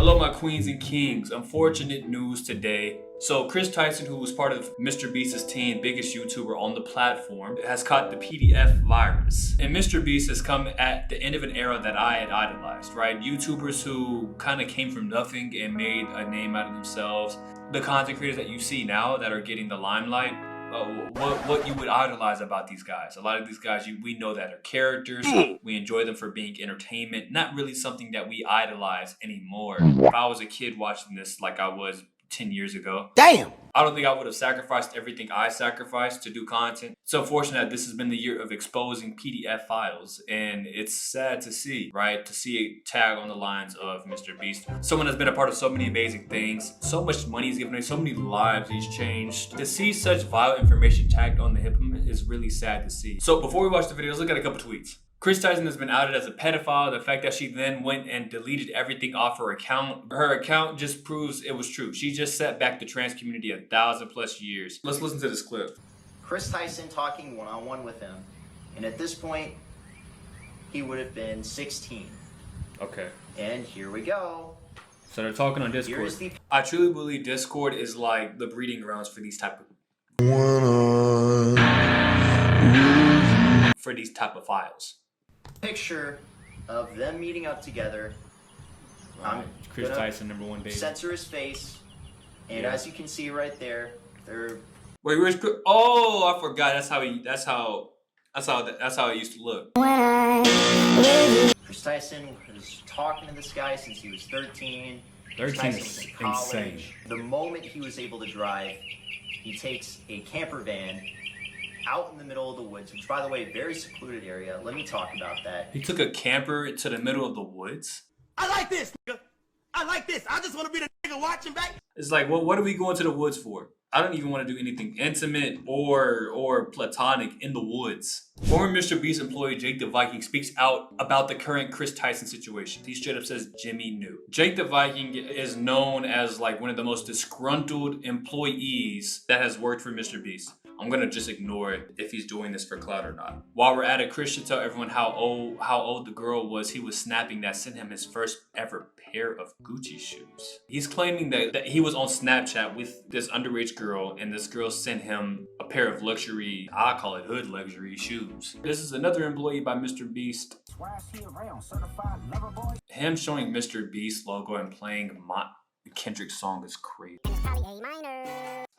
Hello my queens and kings, unfortunate news today. So Chris Tyson, who was part of Mr. Beast's team, biggest YouTuber on the platform, has caught the PDF virus. And Mr. Beast has come at the end of an era that I had idolized, right? YouTubers who kind of came from nothing and made a name out of themselves. The content creators that you see now that are getting the limelight, what you would idolize about these guys. A lot of these guys, we know that are characters. We enjoy them for being entertainment, not really something that we idolize anymore. If I was a kid watching this like I was 10 years ago, damn, I don't think I would have sacrificed everything I sacrificed to do content. It's unfortunate that this has been the year of exposing PDF files, and it's sad to see, right? To see a tag on the lines of Mr. Beast. Someone that's been a part of so many amazing things, so much money he's given away, so many lives he's changed. To see such vile information tagged on the hip is really sad to see. So before we watch the video, let's look at a couple tweets. Chris Tyson has been outed as a pedophile. The fact that she then went and deleted everything off her account just proves it was true. She just set back the trans community 1,000+ years. Let's listen to this clip. Chris Tyson talking one-on-one with him, and at this point, he would have been 16. Okay. And here we go. So they're talking on Discord. I truly believe Discord is like the breeding grounds for these type of files. Picture of them meeting up together. Right. Chris Tyson, #1 baby. Censor his face, and as you can see right there, they're. Wait, where's Chris? Oh, I forgot. That's how it used to look. Chris Tyson was talking to this guy since he was 13. 13 is insane. The moment he was able to drive, he takes a camper van out in the middle of the woods, which, by the way, very secluded area. Let me talk about that. He took a camper to the middle of the woods? I like this, nigga. I like this. I just want to be the nigga watching back. It's like, well, what are we going to the woods for? I don't even want to do anything intimate or platonic in the woods. Former Mr. Beast employee Jake the Viking speaks out about the current Chris Tyson situation. He straight up says Jimmy knew. Jake the Viking is known as like one of the most disgruntled employees that has worked for Mr. Beast. I'm gonna just ignore it if he's doing this for clout or not. While we're at it, Chris should tell everyone how old the girl was he was snapping that sent him his first ever pair of Gucci shoes. He's claiming that he was on Snapchat with this underage girl, and this girl sent him a pair of luxury, I call it hood luxury shoes. This is another employee by Mr. Beast. Him showing Mr. Beast logo and playing Kendrick's song is crazy.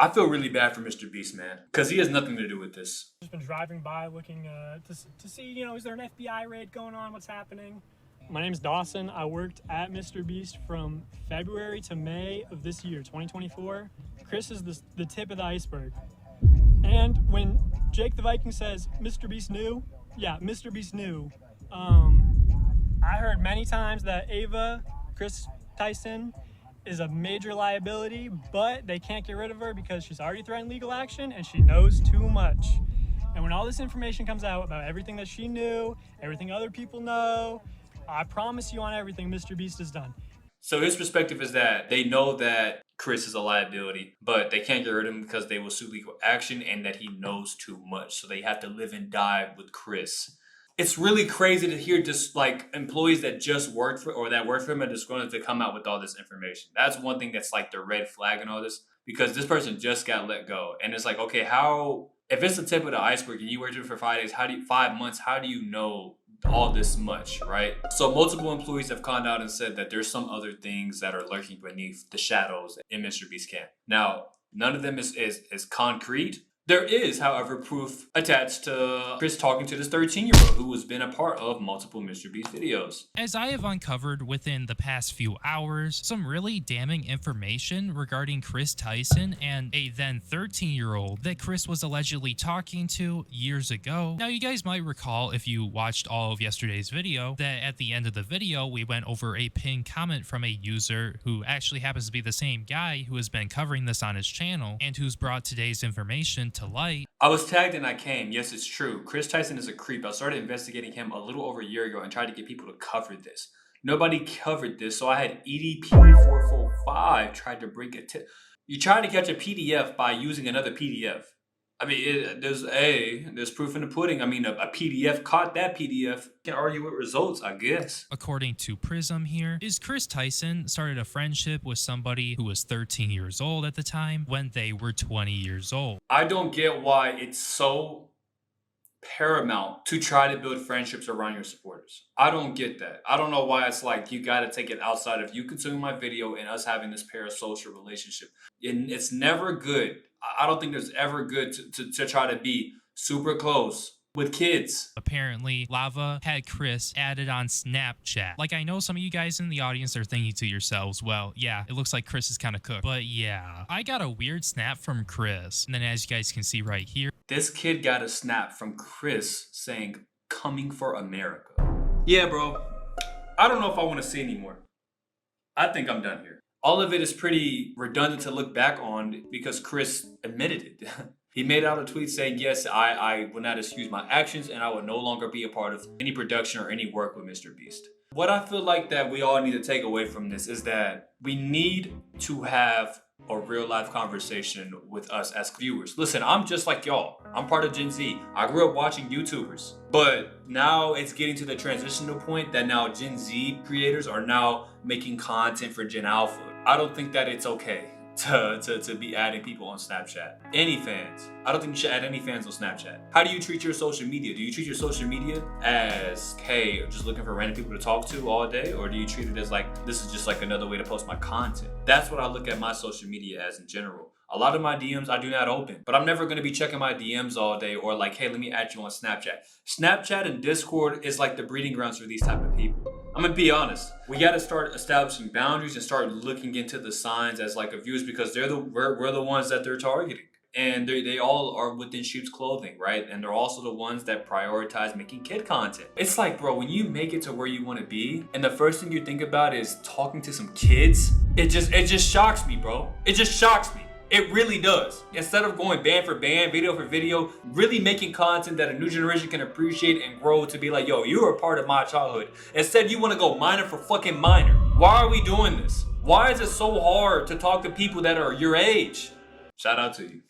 I feel really bad for Mr. Beast, man, because he has nothing to do with this. Just been driving by looking to see, you know, is there an FBI raid going on? What's happening? My name's Dawson. I worked at Mr. Beast from February to May of this year, 2024. Chris is the tip of the iceberg. And when Jake the Viking says Mr. Beast knew, yeah, Mr. Beast knew. I heard many times that Ava, Chris Tyson, is a major liability, but they can't get rid of her because she's already threatened legal action and she knows too much. And when all this information comes out about everything that she knew, everything other people know, I promise you on everything Mr. Beast has done. So his perspective is that they know that Chris is a liability, but they can't get rid of him because they will sue legal action and that he knows too much. So they have to live and die with Chris. It's really crazy to hear just like employees that just worked for or that work for him and just going to come out with all this information. That's one thing that's like the red flag and all this, because this person just got let go. And it's like, okay, if it's the tip of the iceberg and you worked for 5 days, 5 months, how do you know all this much, right? So multiple employees have called out and said that there's some other things that are lurking beneath the shadows in Mr. Beast's camp. Now, none of them is concrete. There is, however, proof attached to Chris talking to this 13-year-old who has been a part of multiple Mr. Beast videos. As I have uncovered within the past few hours, some really damning information regarding Chris Tyson and a then 13-year-old that Chris was allegedly talking to years ago. Now, you guys might recall, if you watched all of yesterday's video, that at the end of the video, we went over a pinned comment from a user who actually happens to be the same guy who has been covering this on his channel and who's brought today's information to light. I was tagged and I came. Yes, it's true. Chris Tyson is a creep. I started investigating him a little over a year ago and tried to get people to cover this. Nobody covered this, so I had EDP445 tried to break a tip. You try to catch a PDF by using another PDF. I mean, there's proof in the pudding. I mean, a PDF caught that PDF. Can argue with results, I guess. According to Prism here, is Chris Tyson started a friendship with somebody who was 13 years old at the time when they were 20 years old. I don't get why it's so paramount to try to build friendships around your supporters. I don't get that. I don't know why it's like you got to take it outside of you consuming my video and us having this parasocial relationship. And it's never good. I don't think there's ever good to try to be super close with kids. Apparently, Lava had Chris added on Snapchat. Like, I know some of you guys in the audience are thinking to yourselves, well, yeah, it looks like Chris is kind of cooked. But yeah, I got a weird snap from Chris. And then as you guys can see right here, this kid got a snap from Chris saying, "Coming for America." Yeah, bro. I don't know if I want to see anymore. I think I'm done here. All of it is pretty redundant to look back on because Chris admitted it. He made out a tweet saying, yes, I will not excuse my actions and I will no longer be a part of any production or any work with Mr. Beast. What I feel like that we all need to take away from this is that we need to have a real life conversation with us as viewers. Listen, I'm just like y'all. I'm part of Gen Z. I grew up watching YouTubers, but now it's getting to the transitional point that now Gen Z creators are now making content for Gen Alpha. I don't think that it's okay to be adding people on Snapchat. Any fans. I don't think you should add any fans on Snapchat. How do you treat your social media? Do you treat your social media as, hey, just looking for random people to talk to all day? Or do you treat it as like, this is just like another way to post my content? That's what I look at my social media as in general. A lot of my DMs I do not open, but I'm never gonna be checking my DMs all day or like, hey, let me add you on Snapchat. Snapchat and Discord is like the breeding grounds for these type of people. I'm gonna be honest. We gotta start establishing boundaries and start looking into the signs as like a viewers because we're the ones that they're targeting. And they all are within sheep's clothing, right? And they're also the ones that prioritize making kid content. It's like, bro, when you make it to where you want to be, and the first thing you think about is talking to some kids, it just shocks me, bro. It just shocks me. It really does. Instead of going band for band, video for video, really making content that a new generation can appreciate and grow to be like, yo, you are a part of my childhood. Instead, you want to go minor for fucking minor. Why are we doing this? Why is it so hard to talk to people that are your age? Shout out to you.